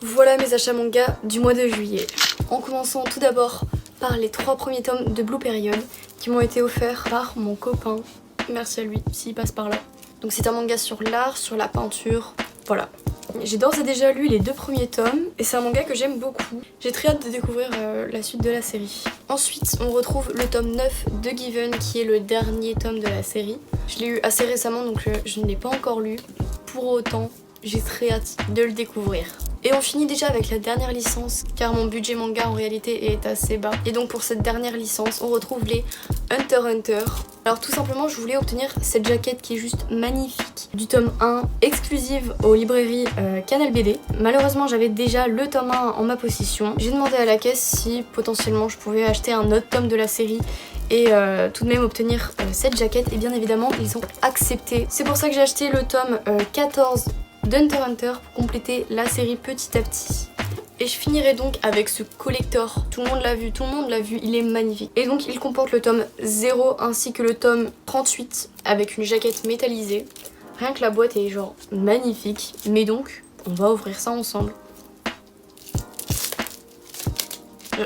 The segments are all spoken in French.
Voilà mes achats manga du mois de juillet. En commençant tout d'abord par les 3 premiers tomes de Blue Period qui m'ont été offerts par mon copain. Merci à lui s'il passe par là. Donc c'est un manga sur l'art, sur la peinture, voilà. J'ai d'ores et déjà lu les 2 premiers tomes et c'est un manga que j'aime beaucoup. J'ai très hâte de découvrir la suite de la série. Ensuite on retrouve le tome 9 de Given qui est le dernier tome de la série. Je l'ai eu assez récemment donc je ne l'ai pas encore lu. Pour autant j'ai très hâte de le découvrir. Et on finit déjà avec la dernière licence car mon budget manga en réalité est assez bas. Et donc pour cette dernière licence on retrouve les Hunter x Hunter. Alors tout simplement je voulais obtenir cette jaquette qui est juste magnifique du tome 1 exclusive aux librairies Canal BD. Malheureusement j'avais déjà le tome 1 en ma possession. J'ai demandé à la caisse si potentiellement je pouvais acheter un autre tome de la série et tout de même obtenir cette jaquette et bien évidemment ils ont accepté. C'est pour ça que j'ai acheté le tome 14 d'Hunter x Hunter pour compléter la série petit à petit. Et je finirai donc avec ce collector. Tout le monde l'a vu, il est magnifique. Et donc il comporte le tome 0 ainsi que le tome 38 avec une jaquette métallisée. Rien que la boîte est genre magnifique. Mais donc, on va ouvrir ça ensemble.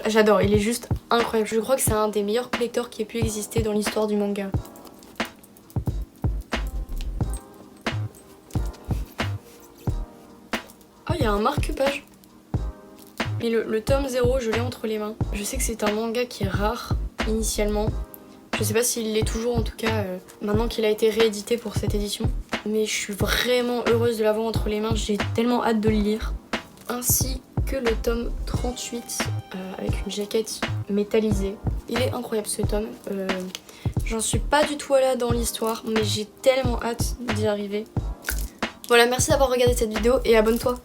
J'adore, il est juste incroyable. Je crois que c'est un des meilleurs collectors qui ait pu exister dans l'histoire du manga. Oh, il y a un marque-page. Mais le tome 0, je l'ai entre les mains. Je sais que c'est un manga qui est rare, initialement. Je sais pas s'il l'est toujours, en tout cas, maintenant qu'il a été réédité pour cette édition. Mais je suis vraiment heureuse de l'avoir entre les mains, j'ai tellement hâte de le lire. Ainsi que le tome 38, avec une jaquette métallisée. Il est incroyable ce tome. J'en suis pas du tout là dans l'histoire, mais j'ai tellement hâte d'y arriver. Voilà, merci d'avoir regardé cette vidéo et abonne-toi.